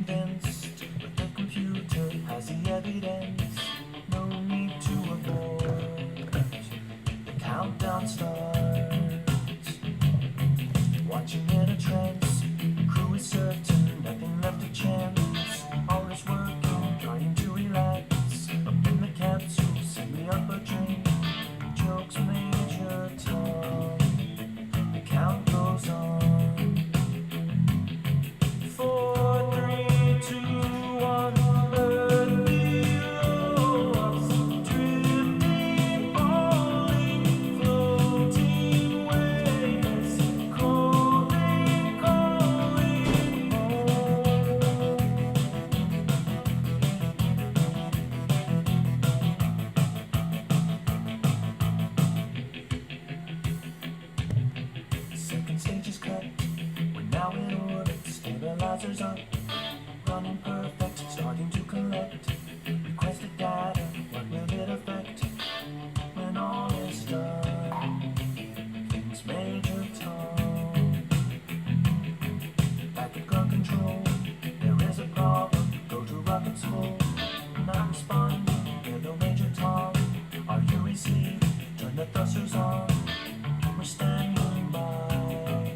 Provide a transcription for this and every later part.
condensed, but the computer has the evidence. No need to avoid. The countdown starts. Watching in a trance, crew is certain, nothing left to chance. All is working, trying to relax. Up in the capsule, send me up a drink. Jokes major talk. The count goes on. 4, 3, 2, 1. Earth below us, drifting, falling, floating waves, calling, calling home. Second stage is cut. We're now in orbit. Stabilizers up. Running perfect. Starting to collect. Requested data. What will it affect when all is done? Things major tone. Back at ground control. There is a problem. Go to rocket school. Not responding. Hello, Major Tom. Are you received? Turn the thrusters on. We're standing by.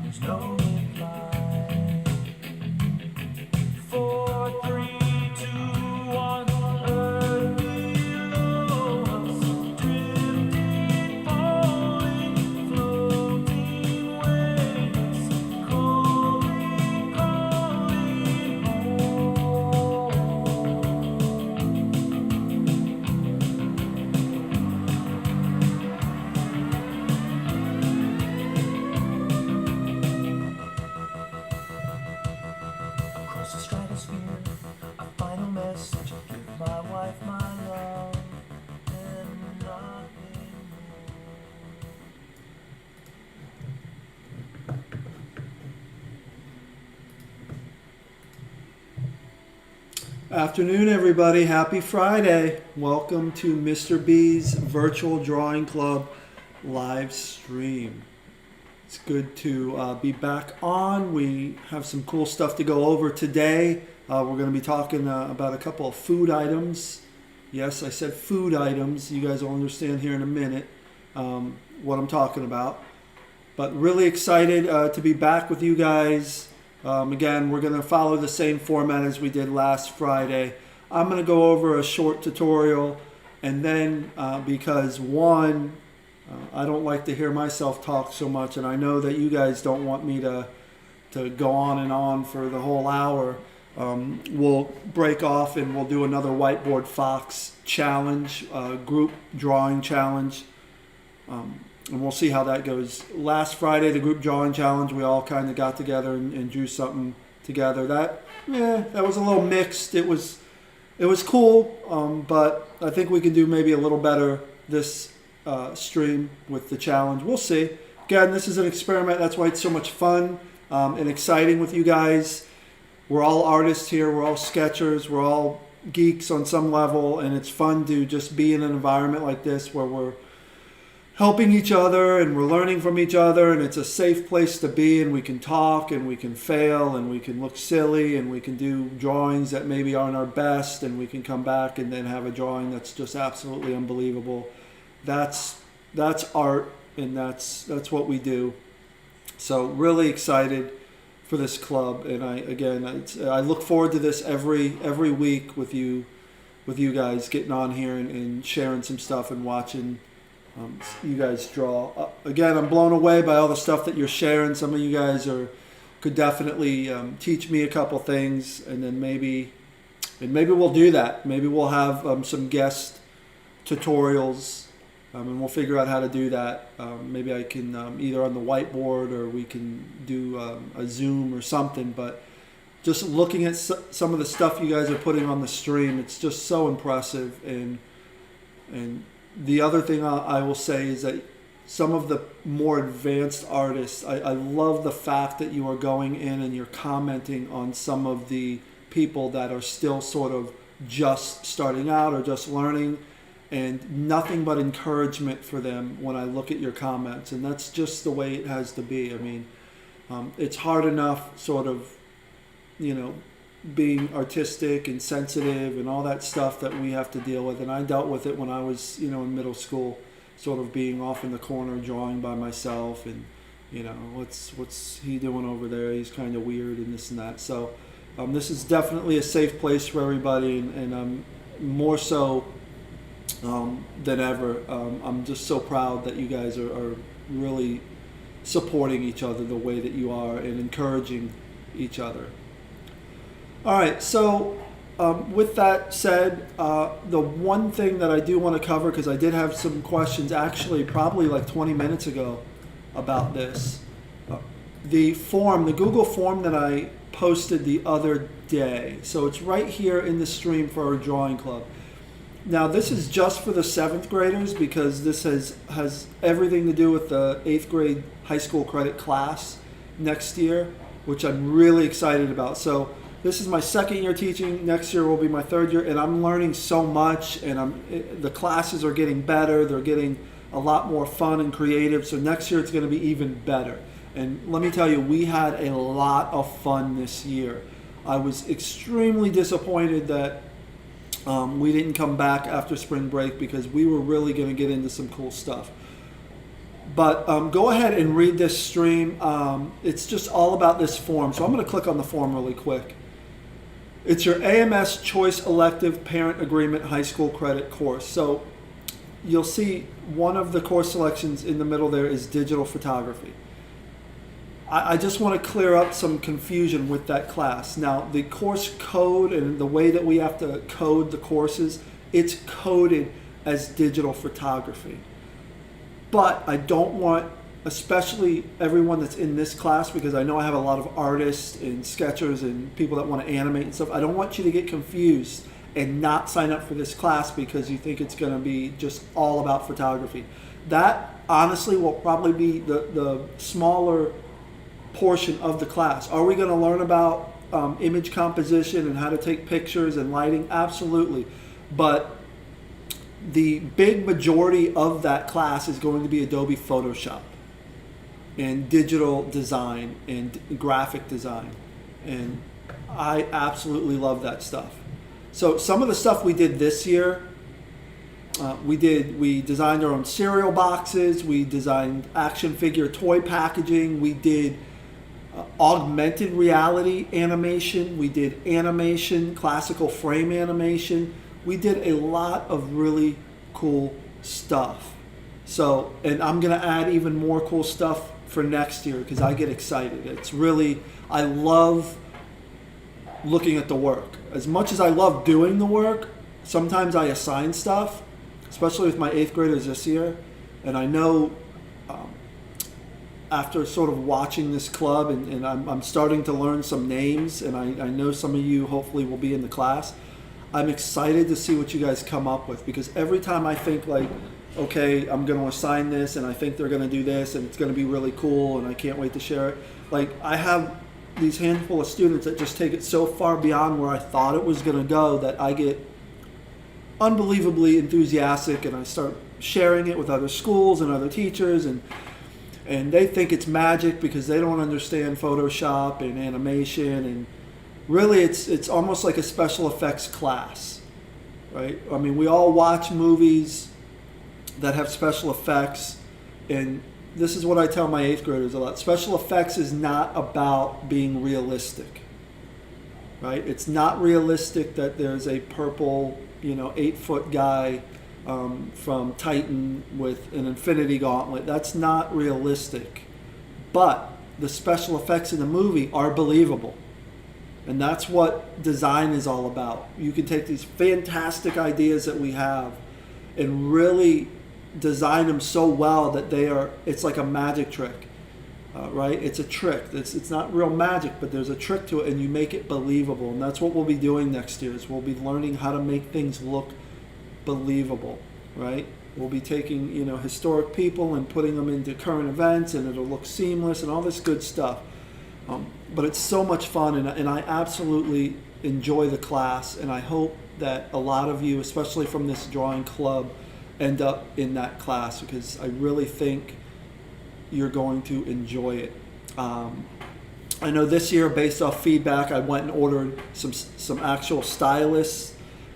There's no reply. 4, 3, 2, 1. Earth below us, drifting, falling, floating waves, calling, calling home. Across the stratosphere, a final message. Give my wife my love and nothing more. Afternoon, everybody. Happy Friday. Welcome to Mr. B's Virtual Drawing Club live stream. It's good to be back on. We have some cool stuff to go over today. We're going to be talking about a couple of food items. Yes, I said food items. You guys will understand here in a minute what I'm talking about. But really excited to be back with you guys. Again, we're going to follow the same format as we did last Friday. I'm going to go over a short tutorial, and then because one, I don't like to hear myself talk so much, and I know that you guys don't want me to go on and on for the whole hour. We'll break off and we'll do another Whiteboard Fox challenge, group drawing challenge. And we'll see how that goes. Last Friday, the group drawing challenge, we all kind of got together and drew something together. That was a little mixed. It was cool, but I think we can do maybe a little better this stream with the challenge. We'll see. Again, this is an experiment. That's why it's so much fun and exciting with you guys. We're all artists here. We're all sketchers. We're all geeks on some level, and it's fun to just be in an environment like this where we're helping each other and we're learning from each other, and it's a safe place to be, and we can talk and we can fail and we can look silly and we can do drawings that maybe aren't our best, and we can come back and then have a drawing that's just absolutely unbelievable. That's art, and that's what we do. So really excited for this club, and I look forward to this every week with you guys getting on here and sharing some stuff and watching you guys draw. Again, I'm blown away by all the stuff that you're sharing. Some of you guys could definitely teach me a couple things, and then maybe we'll do that. Maybe we'll have some guest tutorials, and we'll figure out how to do that. Maybe I can either on the whiteboard, or we can do a Zoom or something. But just looking at some of the stuff you guys are putting on the stream, it's just so impressive. And the other thing I will say is that some of the more advanced artists, I love the fact that you are going in and you're commenting on some of the people that are still sort of just starting out or just learning, and nothing but encouragement for them when I look at your comments. And that's just the way it has to be. I mean, it's hard enough sort of being artistic and sensitive and all that stuff that we have to deal with. And I dealt with it when I was, in middle school, sort of being off in the corner drawing by myself and, what's he doing over there? He's kind of weird and this and that. So this is definitely a safe place for everybody, and more so than ever. I'm just so proud that you guys are really supporting each other the way that you are and encouraging each other. All right, so with that said, the one thing that I do want to cover, because I did have some questions actually probably like 20 minutes ago about this, the Google form that I posted the other day. So it's right here in the stream for our drawing club. Now this is just for the 7th graders because this has everything to do with the 8th grade high school credit class next year, which I'm really excited about. So this is my 2nd year teaching. Next year will be my 3rd year, and I'm learning so much, and the classes are getting better. They're getting a lot more fun and creative. So next year it's going to be even better. And let me tell you, we had a lot of fun this year. I was extremely disappointed that we didn't come back after spring break because we were really going to get into some cool stuff. But go ahead and read this stream. It's just all about this form. So I'm going to click on the form really quick. It's your AMS Choice Elective Parent Agreement High School Credit course. So you'll see one of the course selections in the middle there is digital photography. I just want to clear up some confusion with that class. Now, the course code and the way that we have to code the courses, it's coded as digital photography. But I don't want, especially everyone that's in this class, because I know I have a lot of artists and sketchers and people that want to animate and stuff, I don't want you to get confused and not sign up for this class because you think it's going to be just all about photography. That, honestly, will probably be the smaller portion of the class. Are we going to learn about image composition and how to take pictures and lighting? Absolutely. But the big majority of that class is going to be Adobe Photoshop and digital design and graphic design. And I absolutely love that stuff. So some of the stuff we did this year, we designed our own cereal boxes, we designed action figure toy packaging, we did augmented reality animation, we did animation, classical frame animation. We did a lot of really cool stuff. So, and I'm going to add even more cool stuff for next year because I get excited. It's really, I love looking at the work. As much as I love doing the work, sometimes I assign stuff, especially with my 8th graders this year. And I know after sort of watching this club and I'm starting to learn some names, and I know some of you hopefully will be in the class. I'm excited to see what you guys come up with, because every time I think like, okay, I'm going to assign this and I think they're going to do this and it's going to be really cool and I can't wait to share it. Like, I have these handful of students that just take it so far beyond where I thought it was going to go that I get unbelievably enthusiastic and I start sharing it with other schools and other teachers, and they think it's magic because they don't understand Photoshop and animation, and really it's almost like a special effects class, right? I mean, we all watch movies that have special effects, and this is what I tell my 8th graders a lot. Special effects is not about being realistic, right? It's not realistic that there's a purple, 8-foot guy from Titan with an infinity gauntlet. That's not realistic. But the special effects in the movie are believable. And that's what design is all about. You can take these fantastic ideas that we have and really design them so well that it's like a magic trick, right? It's a trick. It's not real magic, but there's a trick to it, and you make it believable. And that's what we'll be doing next year, is we'll be learning how to make things look believable, right? We'll be taking, historic people and putting them into current events, and it'll look seamless and all this good stuff. But it's so much fun, and I absolutely enjoy the class, and I hope that a lot of you, especially from this drawing club, end up in that class, because I really think you're going to enjoy it. I know this year, based off feedback, I went and ordered some actual stylists,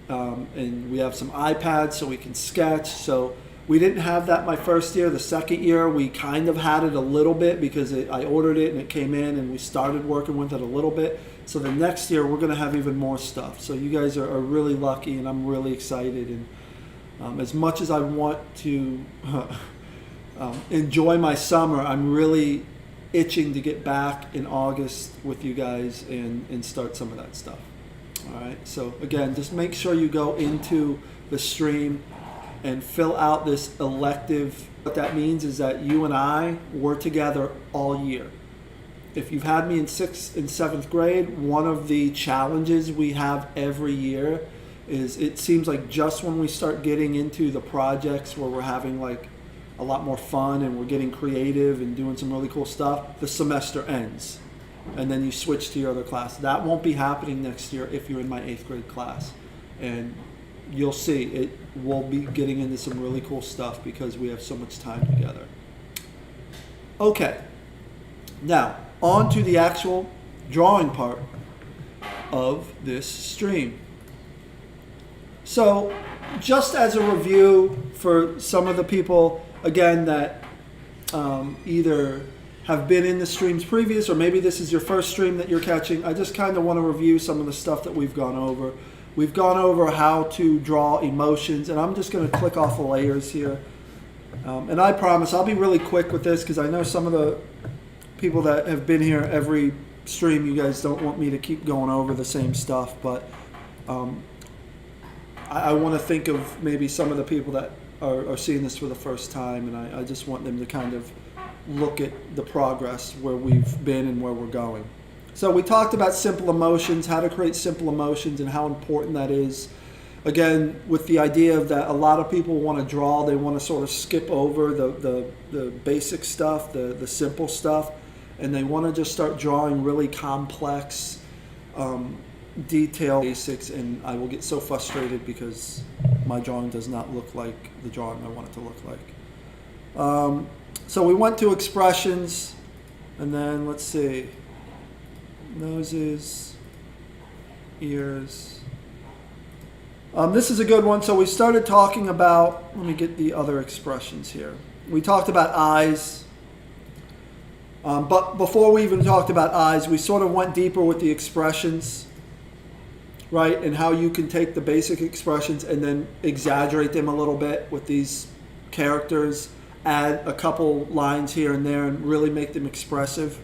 and we have some iPads so we can sketch. So we didn't have that my first year. The second year, we kind of had it a little bit because I ordered it and it came in, and we started working with it a little bit. So the next year, we're going to have even more stuff. So you guys are really lucky, and I'm really excited. And as much as I want to enjoy my summer, I'm really itching to get back in August with you guys and start some of that stuff. All right, so again, just make sure you go into the stream and fill out this elective. What that means is that you and I were together all year. If you've had me in 6th and 7th grade, one of the challenges we have every year is it seems like just when we start getting into the projects where we're having like a lot more fun and we're getting creative and doing some really cool stuff, the semester ends. And then you switch to your other class. That won't be happening next year if you're in my 8th grade class. And you'll see, it will be getting into some really cool stuff because we have so much time together. Okay, now on to the actual drawing part of this stream. So just as a review for some of the people, again, that either have been in the streams previous, or maybe this is your first stream that you're catching, I just kind of want to review some of the stuff that we've gone over. We've gone over how to draw emotions, and I'm just going to click off the layers here. And I promise I'll be really quick with this because I know some of the people that have been here every stream, you guys don't want me to keep going over the same stuff, but I want to think of maybe some of the people that are seeing this for the first time, and I just want them to kind of look at the progress where we've been and where we're going. So we talked about simple emotions, how to create simple emotions and how important that is. Again, with the idea of that a lot of people want to draw, they want to sort of skip over the basic stuff, the simple stuff, and they want to just start drawing really complex, detailed basics, and I will get so frustrated because my drawing does not look like the drawing I want it to look like. So we went to expressions, and then let's see, noses, ears. This is a good one. So we started talking about, let me get the other expressions here. We talked about eyes. But before we even talked about eyes, we sort of went deeper with the expressions, right? And how you can take the basic expressions and then exaggerate them a little bit with these characters, add a couple lines here and there and really make them expressive.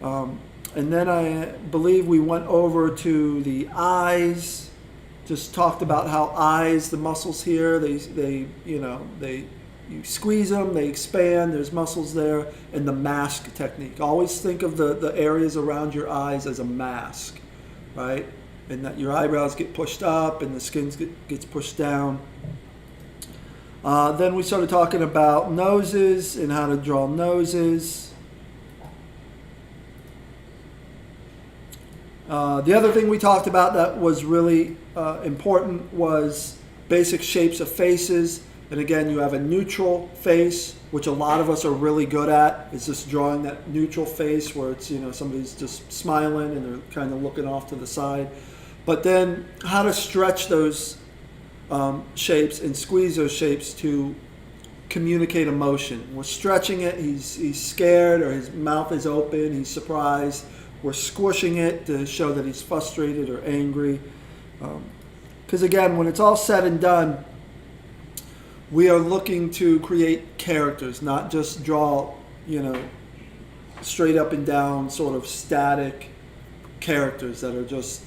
And then I believe we went over to the eyes, just talked about how eyes, the muscles here, you squeeze them, they expand, there's muscles there, and the mask technique. Always think of the areas around your eyes as a mask, right? And that your eyebrows get pushed up and the skin gets pushed down. Then we started talking about noses and how to draw noses. The other thing we talked about that was really important was basic shapes of faces. And again, you have a neutral face, which a lot of us are really good at. It's just drawing that neutral face where it's, somebody's just smiling and they're kind of looking off to the side. But then how to stretch those shapes and squeeze those shapes to communicate emotion. We're stretching it, he's scared, or his mouth is open, he's surprised. We're squishing it to show that he's frustrated or angry. Because again, when it's all said and done, we are looking to create characters, not just draw, straight up and down sort of static characters that are just,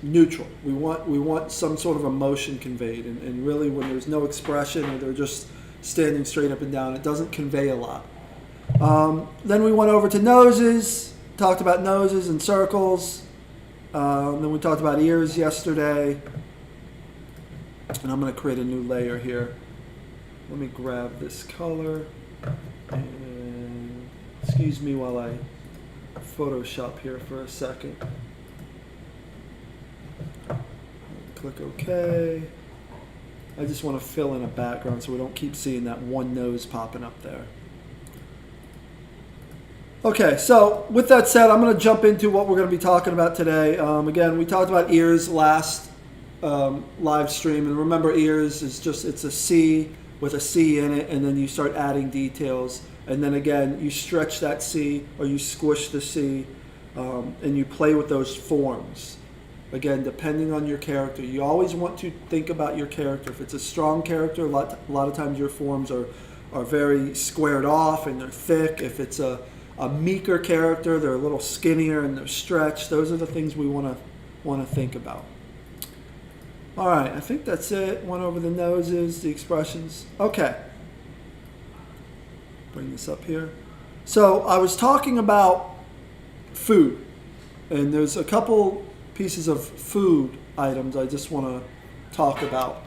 neutral. We want some sort of emotion conveyed, and really when there's no expression or they're just standing straight up and down, it doesn't convey a lot. Then we went over to noses, talked about noses and circles. Then we talked about ears yesterday. And I'm going to create a new layer here. Let me grab this color. And excuse me while I Photoshop here for a second. Click OK. I just want to fill in a background so we don't keep seeing that one nose popping up there. Okay, so with that said, I'm going to jump into what we're going to be talking about today. Again, we talked about ears last live stream, and remember, ears is just it's a C with a C in it, and then you start adding details, and then again you stretch that C or you squish the C, and you play with those forms. Again, depending on your character, you always want to think about your character. If it's a strong character, a lot of times your forms are very squared off and they're thick. If it's a meeker character, they're a little skinnier and they're stretched. Those are the things we want to think about. All right, I think that's it. Went over the noses, the expressions. Okay. Bring this up here. So I was talking about food, and there's a couple pieces of food items I just want to talk about.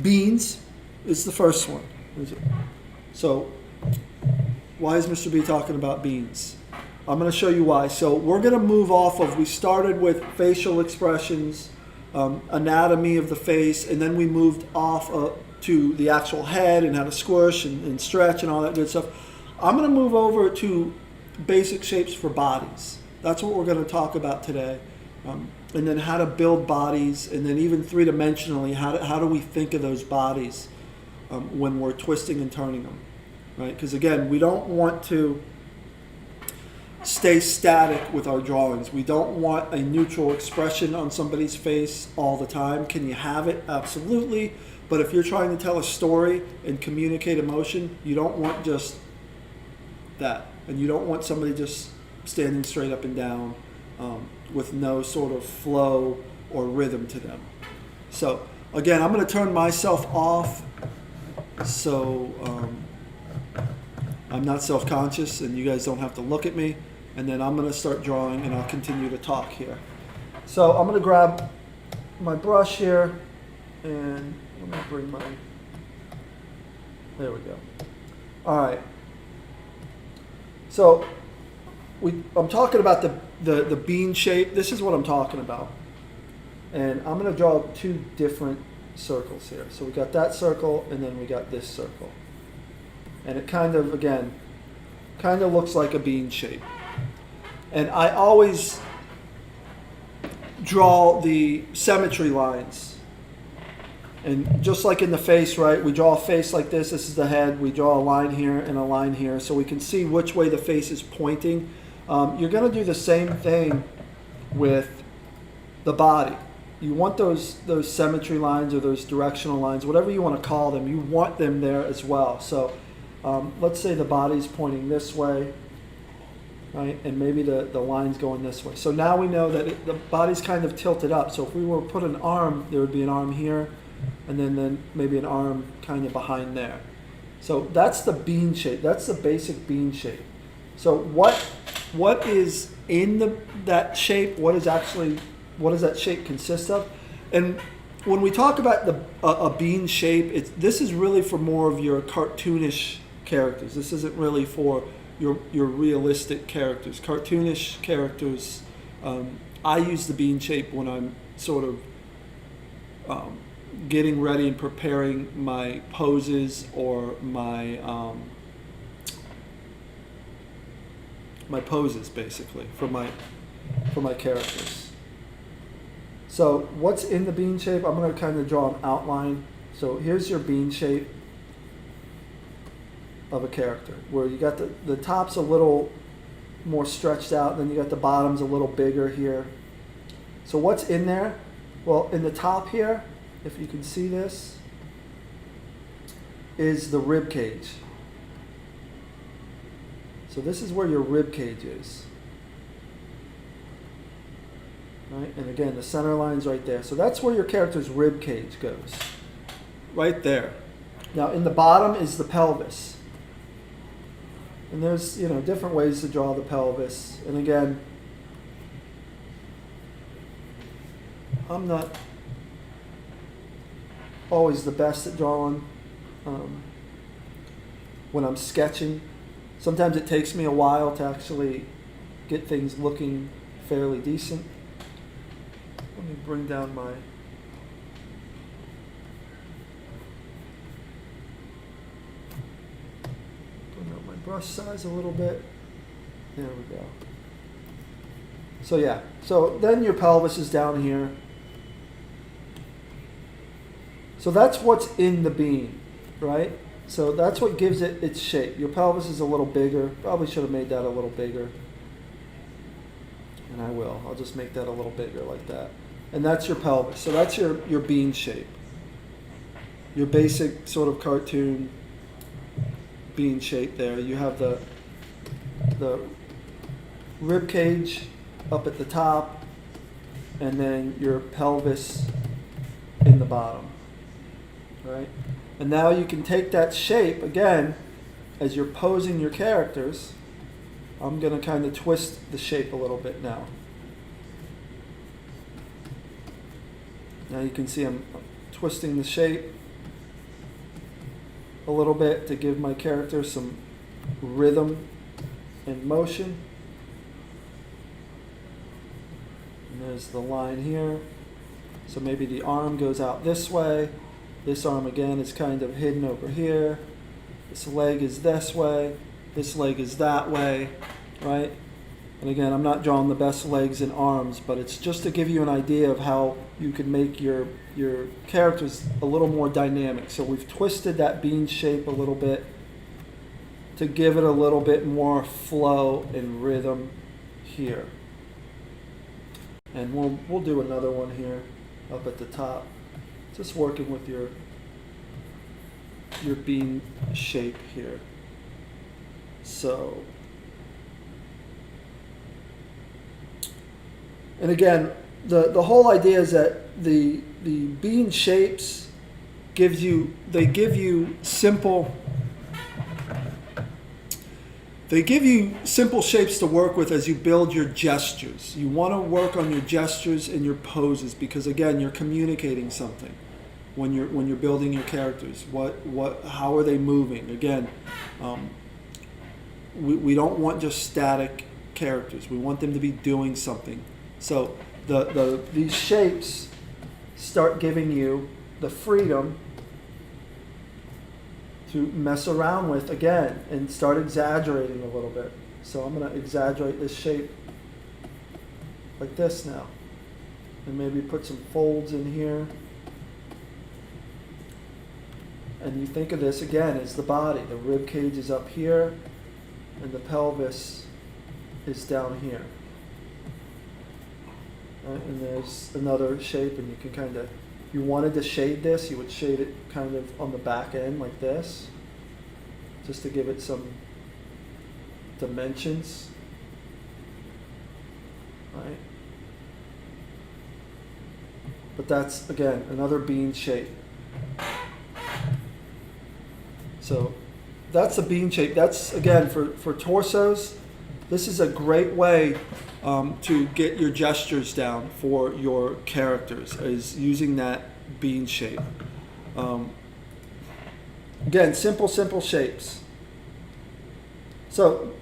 Beans is the first one. So why is Mr. B talking about beans? I'm going to show you why. So we're going to move off of, we started with facial expressions, anatomy of the face, and then we moved off to the actual head and how to squish and stretch and all that good stuff. I'm going to move over to basic shapes for bodies. That's what we're going to talk about today. And then how to build bodies, and then even three-dimensionally, how do we think of those bodies when we're twisting and turning them, right? Because again, we don't want to stay static with our drawings. We don't want a neutral expression on somebody's face all the time. Can you have it? Absolutely. But if you're trying to tell a story and communicate emotion, you don't want just that. And you don't want somebody just standing straight up and down with no sort of flow or rhythm to them. So again, I'm going to turn myself off so I'm not self-conscious and you guys don't have to look at me. And then I'm going to start drawing and I'll continue to talk here. So I'm going to grab my brush here and I'm going to bring my, there we go. All right. So I'm talking about the bean shape. This is what I'm talking about. And I'm going to draw two different circles here. So we got that circle and then we got this circle. And it kind of, again, kind of looks like a bean shape. And I always draw the symmetry lines. And just like in the face, right, we draw a face like this. This is the head. We draw a line here and a line here so we can see which way the face is pointing. You're going to do the same thing with the body. You want those symmetry lines or those directional lines, whatever you want to call them, you want them there as well. So let's say the body's pointing this way. Right, and maybe the line's going this way. So now we know that the body's kind of tilted up. So if we were to put an arm, there would be an arm here, and then maybe an arm kind of behind there. So that's the bean shape. That's the basic bean shape. So what is in that shape? What does that shape consist of? And when we talk about a bean shape, this is really for more of your cartoonish characters. This isn't really for your realistic characters. Cartoonish characters, I use the bean shape when I'm sort of getting ready and preparing my poses or my poses basically for my characters. So what's in the bean shape? I'm going to kind of draw an outline. So here's your bean shape of a character, where you got the top's a little more stretched out, and then you got the bottom's a little bigger here. So what's in there? Well, in the top here, if you can see this, is the rib cage. So this is where your rib cage is. Right? And again, the center line's right there. So that's where your character's rib cage goes. Right there. Now in the bottom is the pelvis. And there's, different ways to draw the pelvis. And again, I'm not always the best at drawing when I'm sketching. Sometimes it takes me a while to actually get things looking fairly decent. Let me bring down my... Bring out my brush size a little bit. There we go. So yeah, so then your pelvis is down here. So that's what's in the bean, right? So that's what gives it its shape. Your pelvis is a little bigger. Probably should have made that a little bigger. And I will. I'll just make that a little bigger like that. And that's your pelvis. So that's your bean shape. Your basic sort of cartoon bean shape there. You have the rib cage up at the top, and then your pelvis in the bottom, right? And now you can take that shape again as you're posing your characters. I'm going to kind of twist the shape a little bit now. Now you can see I'm twisting the shape a little bit to give my character some rhythm and motion. And there's the line here. So maybe the arm goes out this way. This arm again is kind of hidden over here. This leg is this way. This leg is that way, right? And again, I'm not drawing the best legs and arms, but it's just to give you an idea of how you can make your characters a little more dynamic. So we've twisted that bean shape a little bit to give it a little bit more flow and rhythm here. And we'll do another one here up at the top. Just working with your bean shape here. So, and again, the whole idea is that the bean shapes give you simple shapes to work with as you build your gestures. You want to work on your gestures and your poses because again, you're communicating something when you're building your characters. How are they moving? Again, we don't want just static characters. We want them to be doing something. So these shapes start giving you the freedom to mess around with again and start exaggerating a little bit. So I'm going to exaggerate this shape like this now. And maybe put some folds in here. And you think of this again as the body. The rib cage is up here and the pelvis is down here. Right? And there's another shape, and you can kind of, if you wanted to shade this, you would shade it kind of on the back end like this, just to give it some dimensions. Right? But that's, again, another bean shape. So that's a bean shape. That's, again, for torsos, this is a great way to get your gestures down for your characters, is using that bean shape. Again, simple shapes. So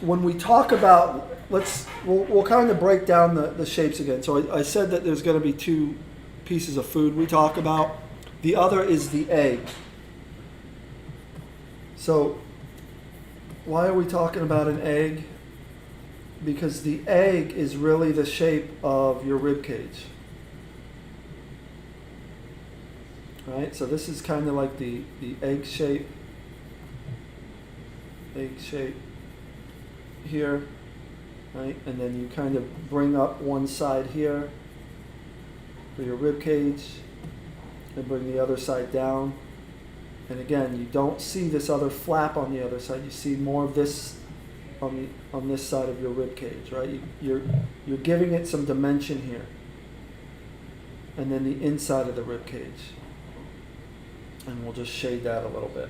when we talk about, we'll kind of break down the shapes again. So I said that there's going to be two pieces of food we talk about. The other is the egg. So why are we talking about an egg? Because the egg is really the shape of your rib cage. Right? So this is kind of like the egg shape. Egg shape here. Right? And then you kind of bring up one side here for your rib cage and bring the other side down. And again, you don't see this other flap on the other side. You see more of this on this side of your rib cage, right? You're giving it some dimension here. And then the inside of the rib cage. And we'll just shade that a little bit.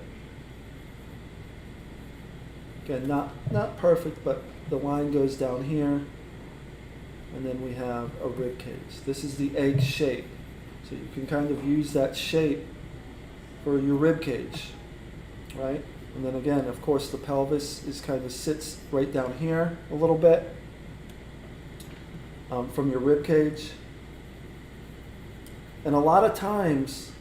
Again, not perfect, but the line goes down here. And then we have a rib cage. This is the egg shape. So you can kind of use that shape for your rib cage, right? And then again, of course, the pelvis is kind of sits right down here a little bit from your rib cage. And a lot of times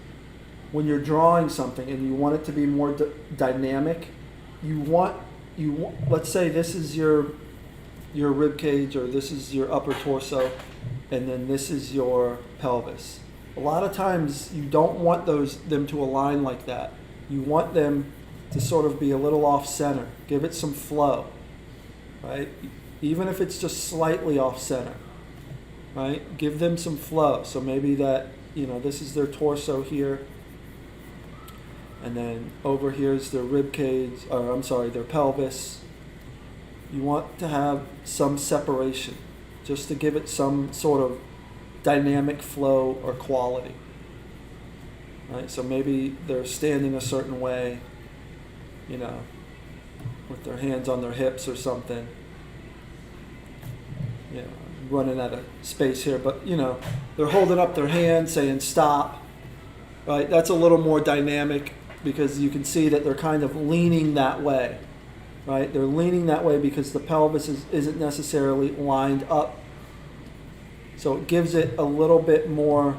when you're drawing something and you want it to be more dynamic, let's say this is your rib cage, or this is your upper torso, and then this is your pelvis. A lot of times you don't want them to align like that. You want them to sort of be a little off center. Give it some flow, right? Even if it's just slightly off center, right? Give them some flow. So maybe that, this is their torso here, and then over here is their rib cage, or I'm sorry, their pelvis. You want to have some separation, just to give it some sort of dynamic flow or quality. Right? So maybe they're standing a certain way, with their hands on their hips or something. Running out of space here, but they're holding up their hand saying stop. Right? That's a little more dynamic because you can see that they're kind of leaning that way. Right? They're leaning that way because the pelvis isn't necessarily lined up. So it gives it a little bit more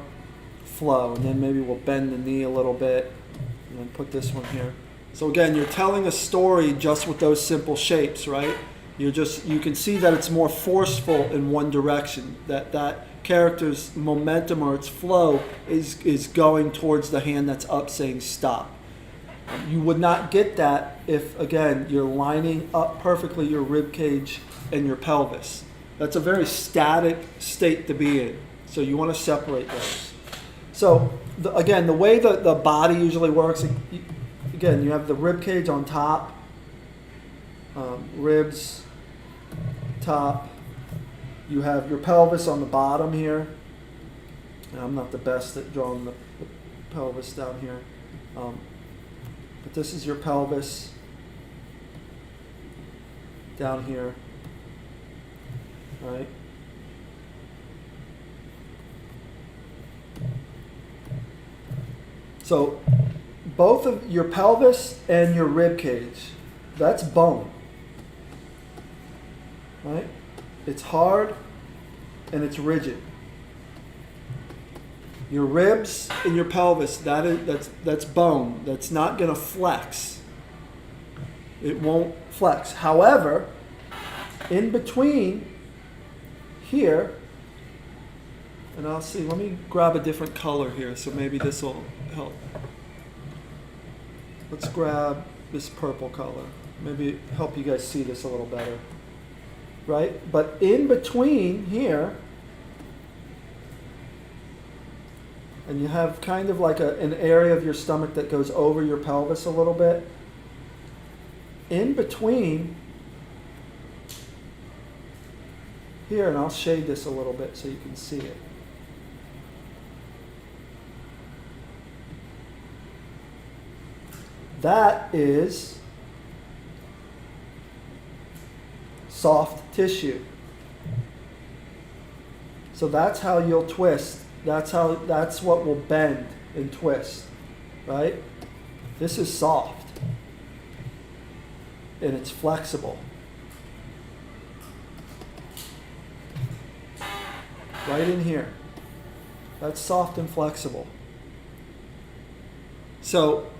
flow. And then maybe we'll bend the knee a little bit and then put this one here. So again, you're telling a story just with those simple shapes, right? You can see that it's more forceful in one direction. That character's momentum or its flow is going towards the hand that's up saying stop. You would not get that if, again, you're lining up perfectly your rib cage and your pelvis. That's a very static state to be in. So you want to separate those. So again, the way the body usually works, again, you have the rib cage on top, ribs, top. You have your pelvis on the bottom here. And I'm not the best at drawing the pelvis down here. But this is your pelvis down here, right? So both of your pelvis and your rib cage, that's bone, right? It's hard and it's rigid. Your ribs and your pelvis, that's bone. That's not going to flex. It won't flex. However, in between here, and I'll see, let me grab a different color here, so maybe this will help. Let's grab this purple color. Maybe help you guys see this a little better. Right? But in between here, and you have kind of like an area of your stomach that goes over your pelvis a little bit. In between here, and I'll shade this a little bit so you can see it. That is soft tissue. So that's how you'll twist. That's what will bend and twist, right? This is soft and it's flexible. Right in here. That's soft and flexible. So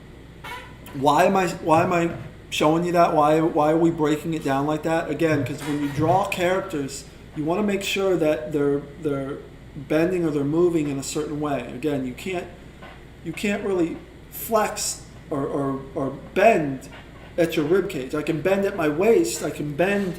why am I showing you that? Why are we breaking it down like that? Again, because when you draw characters, you want to make sure that they're bending or they're moving in a certain way. Again, you can't really flex or bend at your rib cage. I can bend at my waist. I can bend,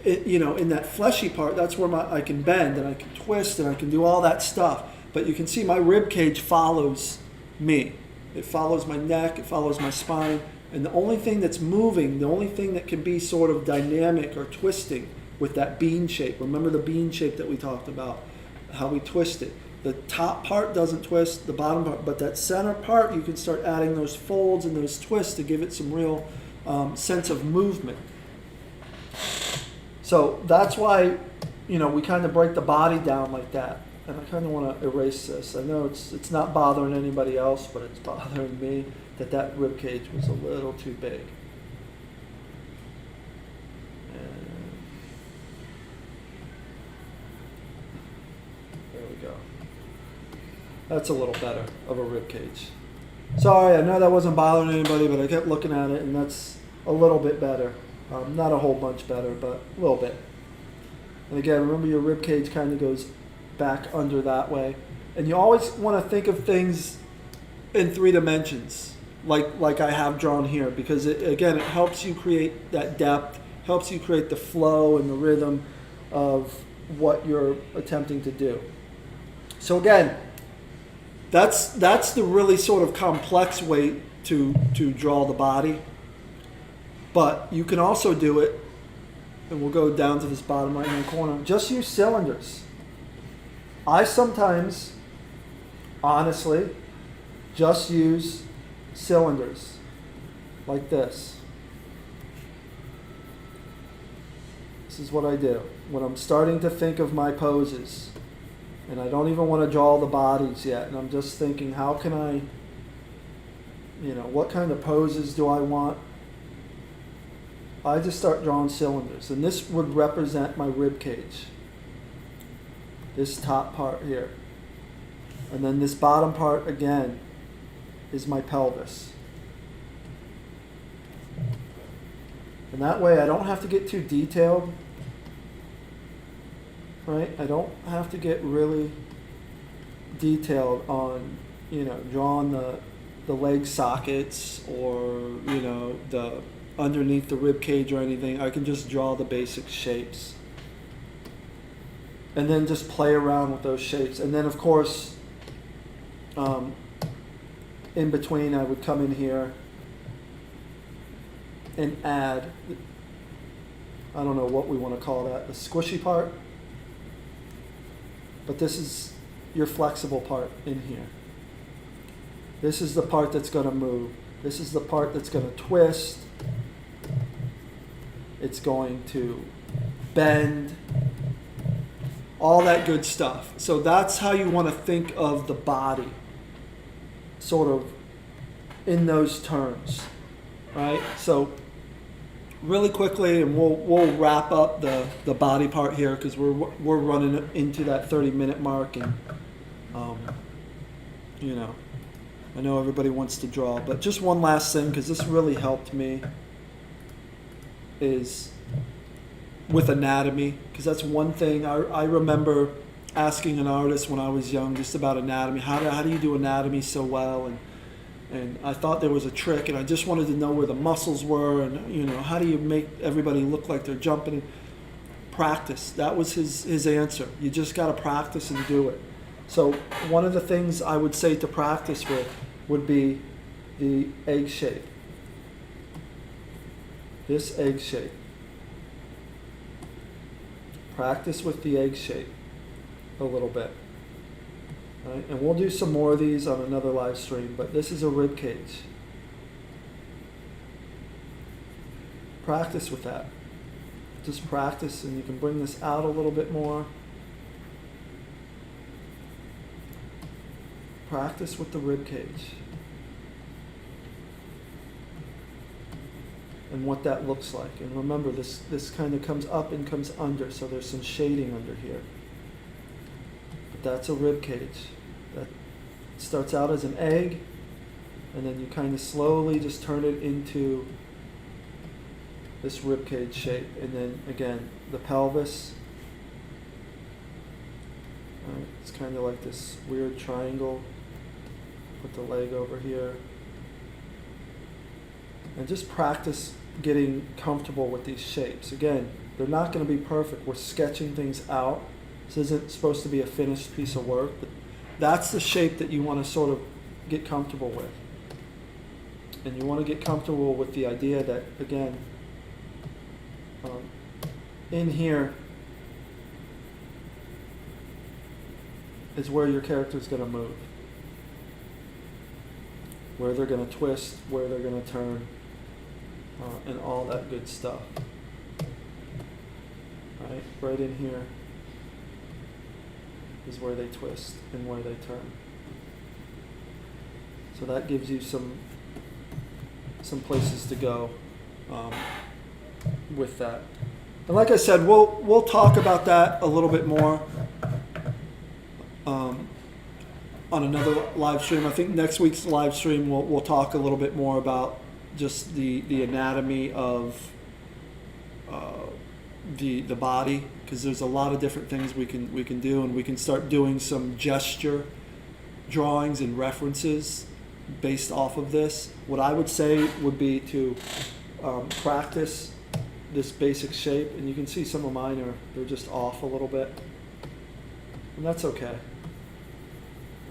in that fleshy part. That's where I can bend and I can twist and I can do all that stuff. But you can see my rib cage follows me. It follows my neck. It follows my spine. And the only thing that's moving, the only thing that can be sort of dynamic or twisting with that bean shape. Remember the bean shape that we talked about, how we twist it. The top part doesn't twist, the bottom part, but that center part, you can start adding those folds and those twists to give it some real sense of movement. So that's why, we kind of break the body down like that. And I kind of want to erase this. I know it's not bothering anybody else, but it's bothering me that rib cage was a little too big. That's a little better of a rib cage. Sorry, I know that wasn't bothering anybody, but I kept looking at it, and that's a little bit better. Not a whole bunch better, but a little bit. And again, remember your rib cage kind of goes back under that way. And you always want to think of things in 3 dimensions, like I have drawn here, because it helps you create that depth, helps you create the flow and the rhythm of what you're attempting to do. So again, that's the really sort of complex way to draw the body. But you can also do it, and we'll go down to this bottom right hand corner, just use cylinders. I sometimes, honestly, just use cylinders like this. This is what I do when I'm starting to think of my poses, and I don't even want to draw the bodies yet, and I'm just thinking, how can I, what kind of poses do I want? I just start drawing cylinders, and this would represent my rib cage, this top part here, and then this bottom part again is my pelvis. And that way I don't have to get too detailed, right? I don't have to get really detailed on, drawing the leg sockets or, the underneath the rib cage or anything. I can just draw the basic shapes. And then just play around with those shapes. And then of course, in between I would come in here and add, I don't know what we want to call that, the squishy part. But this is your flexible part in here. This is the part that's going to move. This is the part that's going to twist. It's going to bend. All that good stuff. So that's how you want to think of the body, sort of in those terms, right? So really quickly, and we'll wrap up the body part here because we're running into that 30-minute mark, and I know everybody wants to draw, but just one last thing, because this really helped me, is with anatomy, because that's one thing I remember asking an artist when I was young just about anatomy. How do you do anatomy so well? And I thought there was a trick, and I just wanted to know where the muscles were, and how do you make everybody look like they're jumping? Practice. That was his answer. You just got to practice and do it. So one of the things I would say to practice with would be the egg shape. This egg shape. Practice with the egg shape a little bit. Right? And we'll do some more of these on another live stream, but this is a rib cage. Practice with that. Just practice, and you can bring this out a little bit more. Practice with the rib cage. And what that looks like. And remember, this kind of comes up and comes under, so there's some shading under here. But that's a rib cage. That starts out as an egg, and then you kind of slowly just turn it into this rib cage shape. And then again, the pelvis. Right, it's kind of like this weird triangle. Put the leg over here. And just practice getting comfortable with these shapes. Again, they're not going to be perfect. We're sketching things out. This isn't supposed to be a finished piece of work, but that's the shape that you want to sort of get comfortable with. And you want to get comfortable with the idea that, again, in here is where your character is going to move, where they're going to twist, where they're going to turn, and all that good stuff. Right in here is where they twist and where they turn. So that gives you some places to go with that. And like I said, we'll talk about that a little bit more on another live stream. I think next week's live stream we'll talk a little bit more about just the anatomy of the body, because there's a lot of different things we can do, and we can start doing some gesture drawings and references based off of this. What I would say would be to practice this basic shape, and you can see some of mine they're just off a little bit, and that's okay.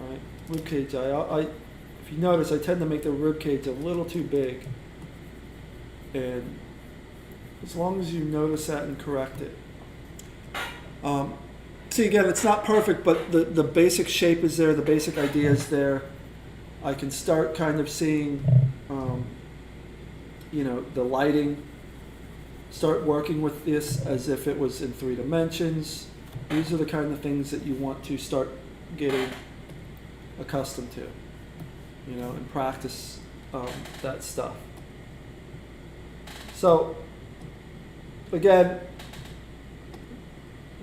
All right, rib cage. If you notice, I tend to make the rib cage a little too big, and as long as you notice that and correct it. See, again, it's not perfect, but the basic shape is there, the basic idea is there. I can start kind of seeing, the lighting, start working with this as if it was in 3 dimensions. These are the kind of things that you want to start getting accustomed to, and practice that stuff. So, again,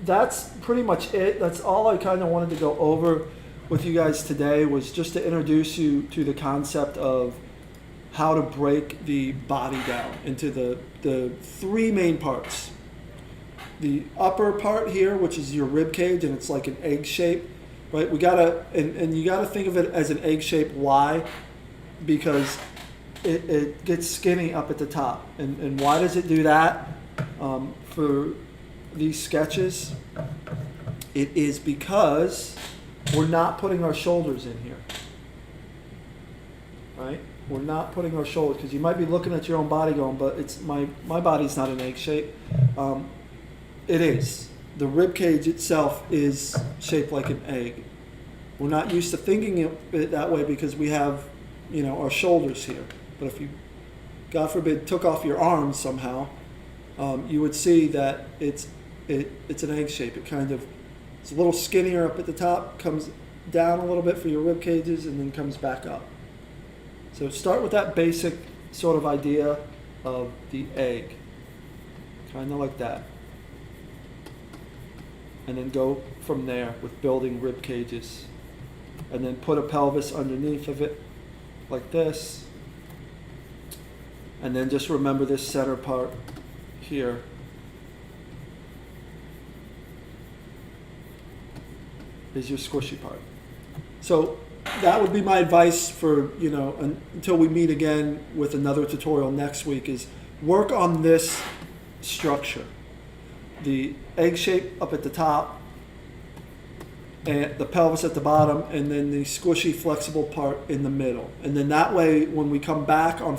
that's pretty much it. That's all I kind of wanted to go over with you guys today, was just to introduce you to the concept of how to break the body down into the 3 main parts. The upper part here, which is your rib cage, and it's like an egg shape, right? We gotta, and you gotta think of it as an egg shape. Why? Because it gets skinny up at the top. And why does it do that? For these sketches, it is because we're not putting our shoulders in here, right? We're not putting our shoulders, because you might be looking at your own body going, but it's my body's not an egg shape. It is. The rib cage itself is shaped like an egg. We're not used to thinking it that way because we have, our shoulders here. But if you, God forbid, took off your arms somehow, you would see that it's an egg shape. It's a little skinnier up at the top, comes down a little bit for your rib cages, and then comes back up. So start with that basic sort of idea of the egg, kind of like that. And then go from there with building rib cages. And then put a pelvis underneath of it, like this. And then just remember this center part here. Is your squishy part. So that would be my advice for, until we meet again with another tutorial next week, is work on this structure. The egg shape up at the top, and the pelvis at the bottom, and then the squishy flexible part in the middle. And then that way, when we come back on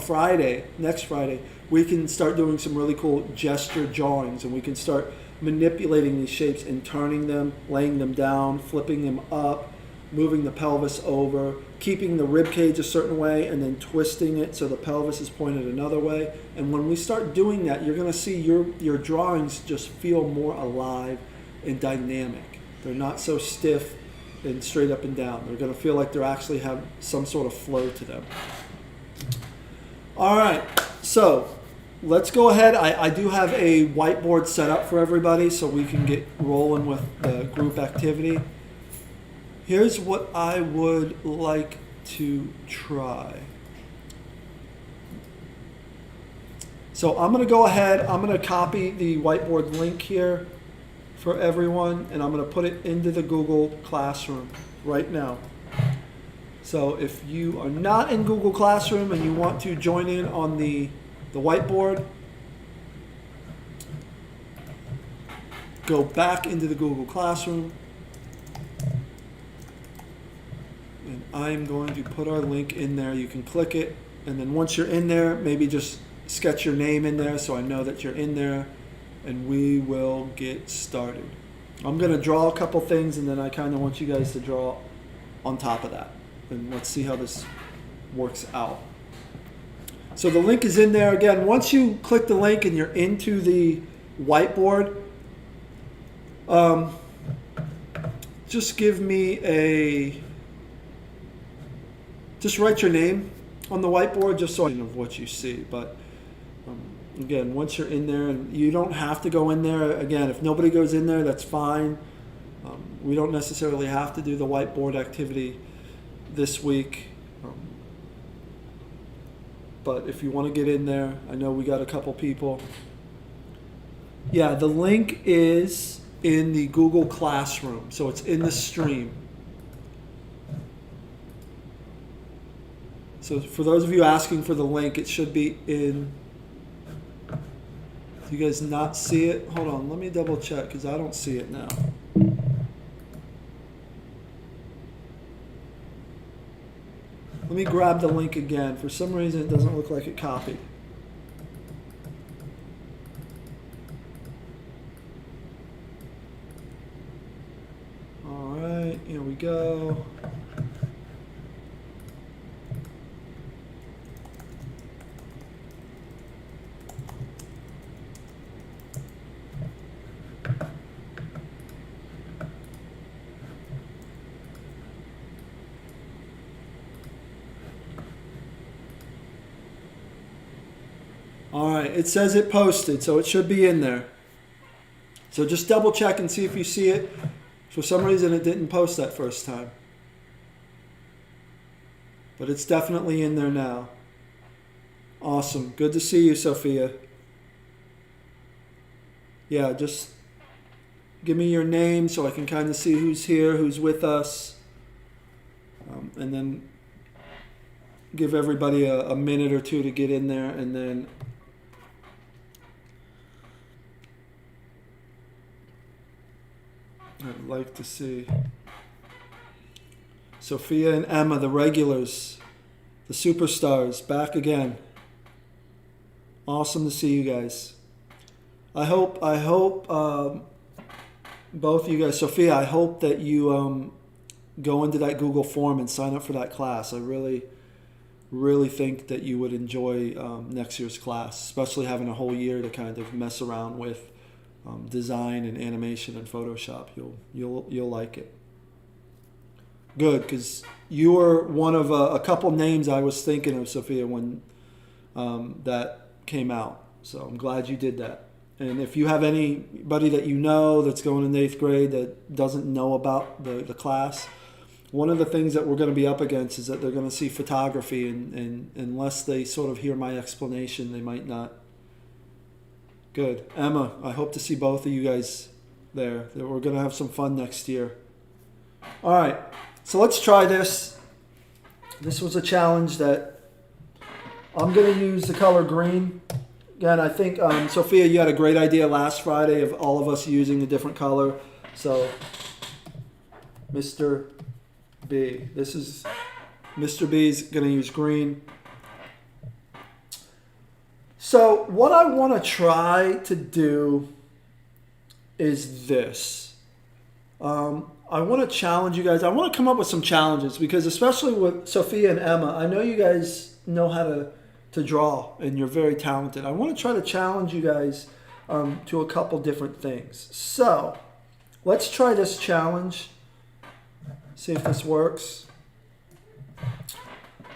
next Friday, we can start doing some really cool gesture drawings, and we can start manipulating these shapes and turning them, laying them down, flipping them up, moving the pelvis over, keeping the rib cage a certain way, and then twisting it so the pelvis is pointed another way. And when we start doing that, you're going to see your drawings just feel more alive and dynamic. They're not so stiff and straight up and down. They're going to feel like they actually have some sort of flow to them. All right, so let's go ahead. I do have a whiteboard set up for everybody so we can get rolling with the group activity. Here's what I would like to try. So I'm going to go ahead. I'm going to copy the whiteboard link here for everyone, and I'm going to put it into the Google Classroom right now. So if you are not in Google Classroom and you want to join in on the whiteboard, go back into the Google Classroom, and I'm going to put our link in there. You can click it, and then once you're in there, maybe just sketch your name in there so I know that you're in there, and we will get started. I'm going to draw a couple things, and then I kind of want you guys to draw on top of that. And let's see how this works out. So the link is in there. Again, once you click the link and you're into the whiteboard, just write your name on the whiteboard just so I know what you see. But again, once you're in there, and you don't have to go in there. Again, if nobody goes in there, that's fine. We don't necessarily have to do the whiteboard activity this week. But if you want to get in there, I know we got a couple people. Yeah, the link is in the Google Classroom, so it's in the stream. So for those of you asking for the link, it should be in. Do you guys not see it? Hold on, let me double check because I don't see it now. Let me grab the link again. For some reason, it doesn't look like it copied. All right, here we go. All right, it says it posted, so it should be in there. So just double check and see if you see it. For some reason, it didn't post that first time. But it's definitely in there now. Awesome. Good to see you, Sophia. Yeah, just give me your name so I can kind of see who's here, who's with us. And then give everybody a minute or two to get in there, and then I'd like to see Sophia and Emma, the regulars, the superstars, back again. Awesome to see you guys. I hope both of you guys, Sophia, I hope that you go into that Google form and sign up for that class. I really think that you would enjoy next year's class, especially having a whole year to kind of mess around with design and animation and Photoshop. You'll like it. Good, because you were one of a couple names I was thinking of, Sophia, when that came out. So I'm glad you did that. And if you have anybody that you know that's going in 8th grade that doesn't know about the class, one of the things that we're going to be up against is that they're going to see photography, and unless they sort of hear my explanation, they might not. Good. Emma, I hope to see both of you guys there. We're going to have some fun next year. All right, so let's try this. This was a challenge that I'm going to use the color green. Again, I think, Sophia, you had a great idea last Friday of all of us using a different color. So, Mr.B. This is, Mr.B is going to use green. So what I want to try to do is this. I want to challenge you guys. I want to come up with some challenges because especially with Sophia and Emma, I know you guys know how to draw and you're very talented. I want to try to challenge you guys to a couple different things. So let's try this challenge. See if this works.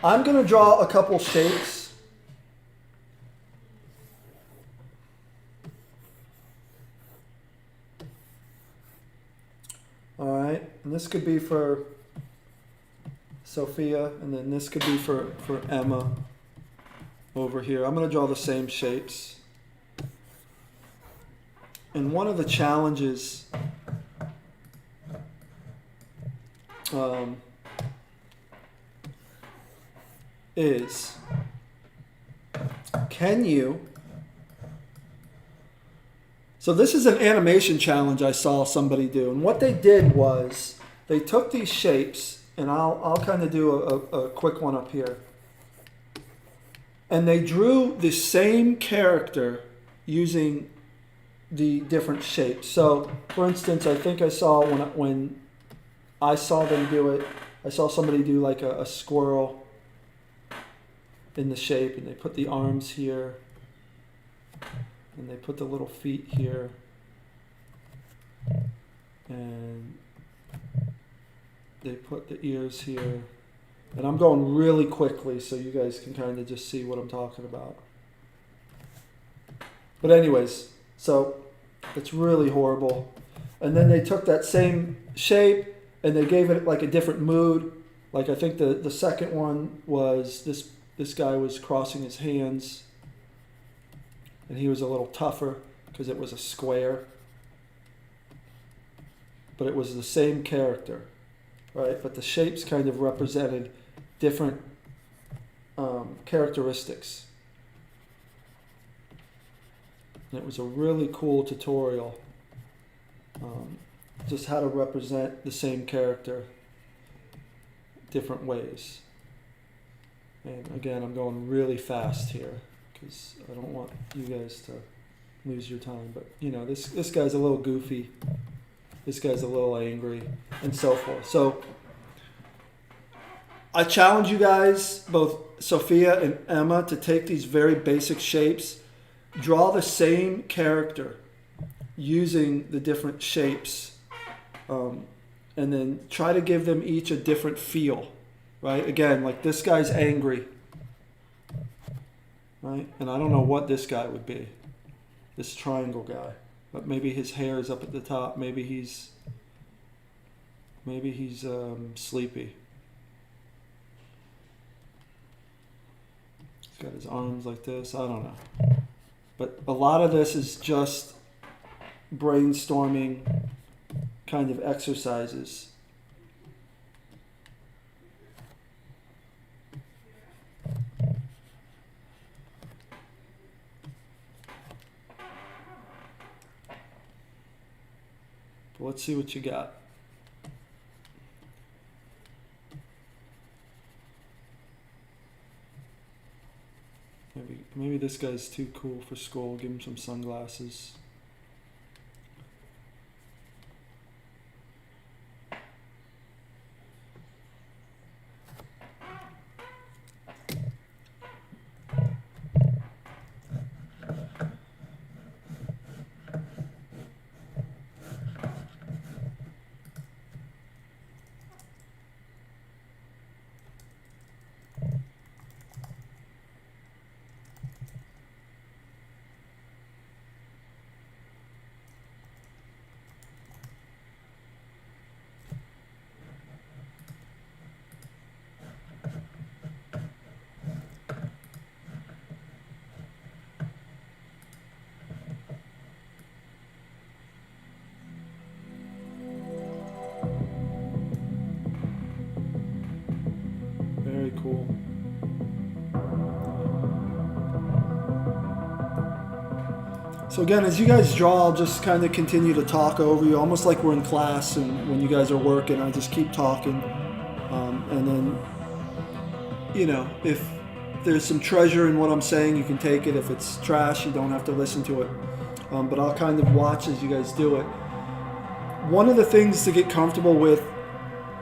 I'm going to draw a couple shapes. All right, and this could be for Sophia, and then this could be for Emma over here. I'm going to draw the same shapes. And one of the challenges is, can you... So this is an animation challenge I saw somebody do. And what they did was they took these shapes, and I'll kind of do a quick one up here. And they drew the same character using the different shapes. So, for instance, I think I saw when I saw them do it, I saw somebody do like a squirrel in the shape, and they put the arms here. And they put the little feet here. And they put the ears here. And I'm going really quickly so you guys can kind of just see what I'm talking about. But anyways, so it's really horrible. And then they took that same shape and they gave it like a different mood. Like I think the second one was this this guy was crossing his hands, and he was a little tougher because it was a square. But it was the same character, right? But the shapes kind of represented different characteristics. And it was a really cool tutorial, just how to represent the same character different ways. And again, I'm going really fast here because I don't want you guys to lose your time. But you know, this guy's a little goofy. This guy's a little angry, and so forth. So I challenge you guys, both Sophia and Emma, to take these very basic shapes, draw the same character using the different shapes, and then try to give them each a different feel, right? Again, like this guy's angry, right? And I don't know what this guy would be, this triangle guy. But maybe his hair is up at the top. Maybe he's sleepy. He's got his arms like this. I don't know. But a lot of this is just brainstorming kind of exercises. Let's see what you got. Maybe this guy's too cool for school. Give him some sunglasses. Very cool. So again, as you guys draw, I'll just kind of continue to talk over you, almost like we're in class, and when you guys are working, I just keep talking. And then, you know, if there's some treasure in what I'm saying, you can take it. If it's trash, you don't have to listen to it. But I'll kind of watch as you guys do it. One of the things to get comfortable with,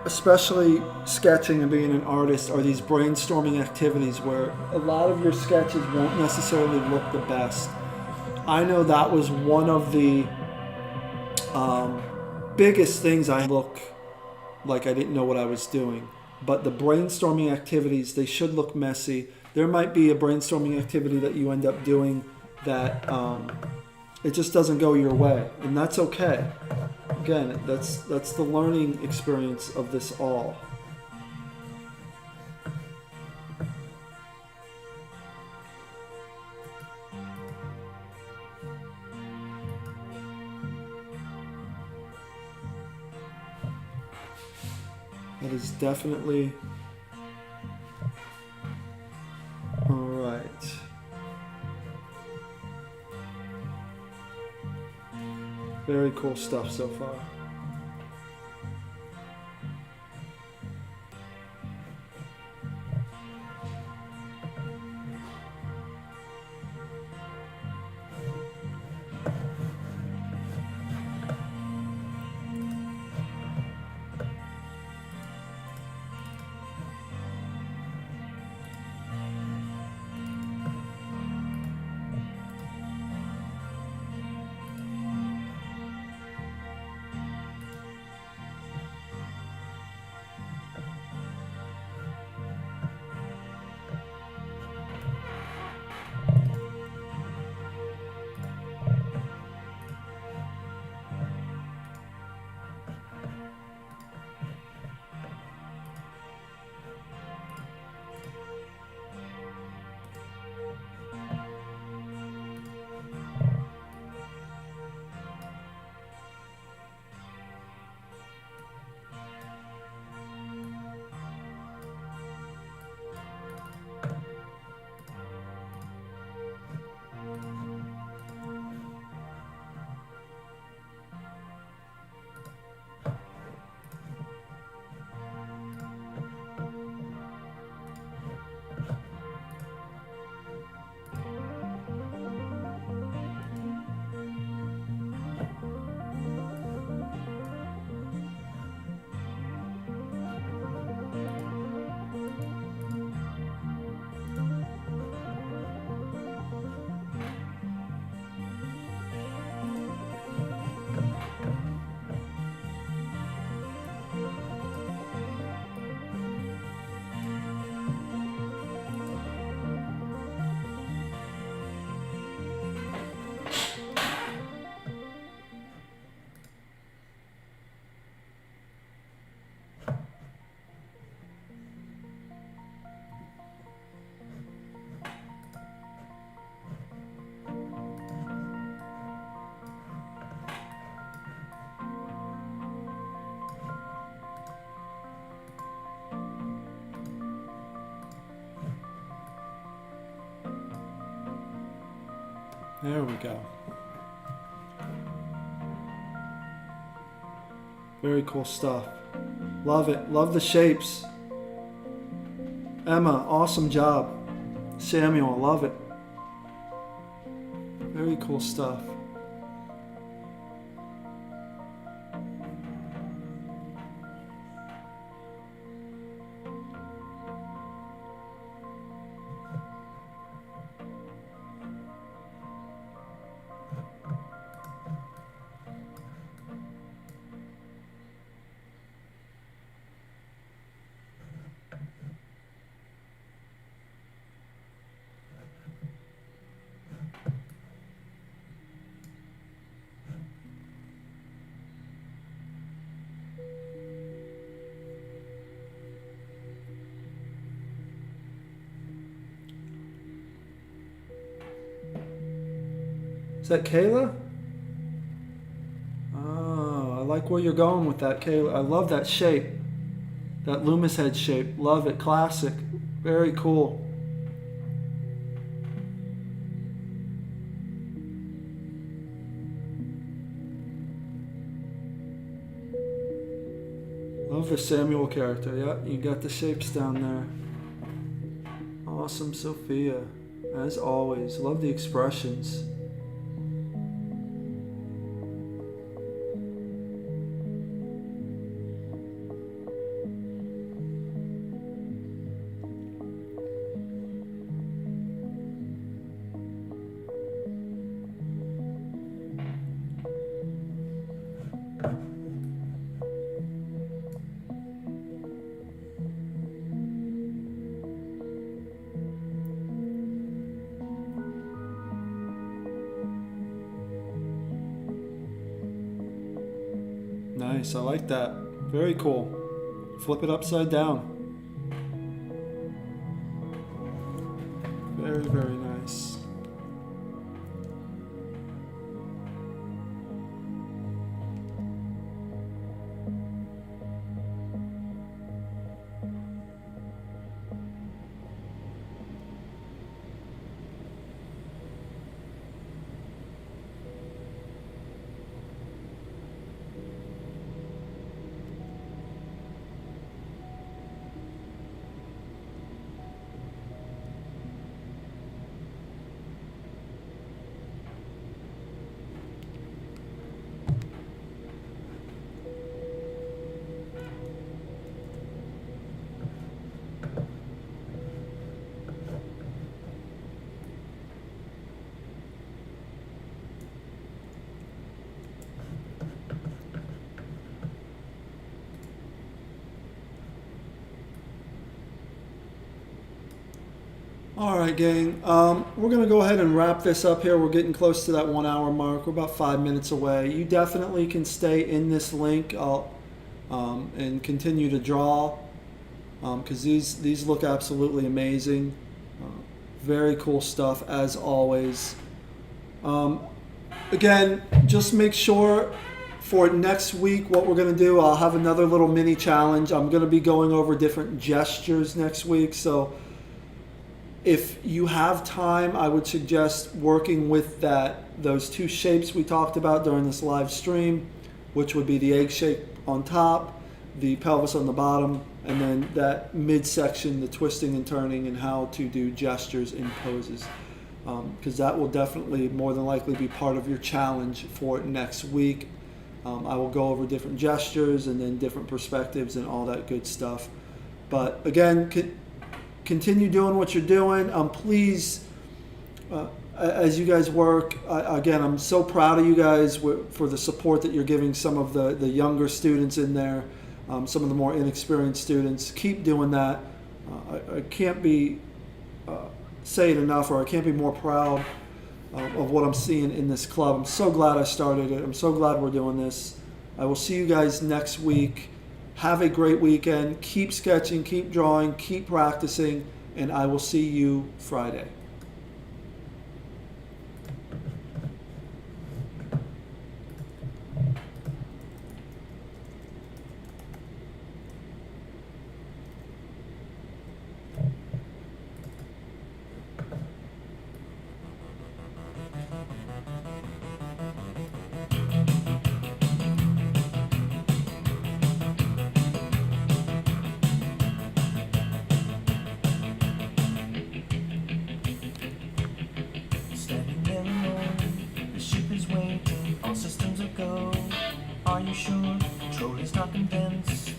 especially sketching and being an artist, are these brainstorming activities where a lot of your sketches won't necessarily look the best. I know that was one of the biggest things. I look like I didn't know what I was doing. But the brainstorming activities, they should look messy. There might be a brainstorming activity that you end up doing that it just doesn't go your way, and that's okay. Again, that's the learning experience of this all. That is definitely all right. Very cool stuff so far. There we go. Very cool stuff. Love it. Love the shapes. Emma, awesome job. Samuel, love it. Very cool stuff. Is that Kayla? Oh, I like where you're going with that, Kayla. I love that shape. That Loomis head shape. Love it. Classic. Very cool. Love the Samuel character. Yeah, you got the shapes down there. Awesome, Sophia. As always. Love the expressions. Nice, I like that. Very cool. Flip it upside down. Very, very nice. All right, gang. We're going to go ahead and wrap this up here. We're getting close to that 1 hour mark. We're about 5 minutes away. You definitely can stay in this link and continue to draw because these look absolutely amazing. Very cool stuff as always. Again, just make sure for next week what we're going to do, I'll have another little mini challenge. I'm going to be going over different gestures next week. So if you have time, I would suggest working with those two shapes we talked about during this live stream, which would be the egg shape on top, the pelvis on the bottom, and then that midsection, the twisting and turning, and how to do gestures in poses. Because that will definitely more than likely be part of your challenge for next week. I will go over different gestures and then different perspectives and all that good stuff. But again, continue doing what you're doing. Please, as you guys work, again, I'm so proud of you guys for the support that you're giving some of the younger students in there, some of the more inexperienced students. Keep doing that. I can't be say it enough, or I can't be more proud of what I'm seeing in this club. I'm so glad I started it. I'm so glad we're doing this. I will see you guys next week. Have a great weekend. Keep sketching, keep drawing, keep practicing, and I will see you Friday. troll is not convinced.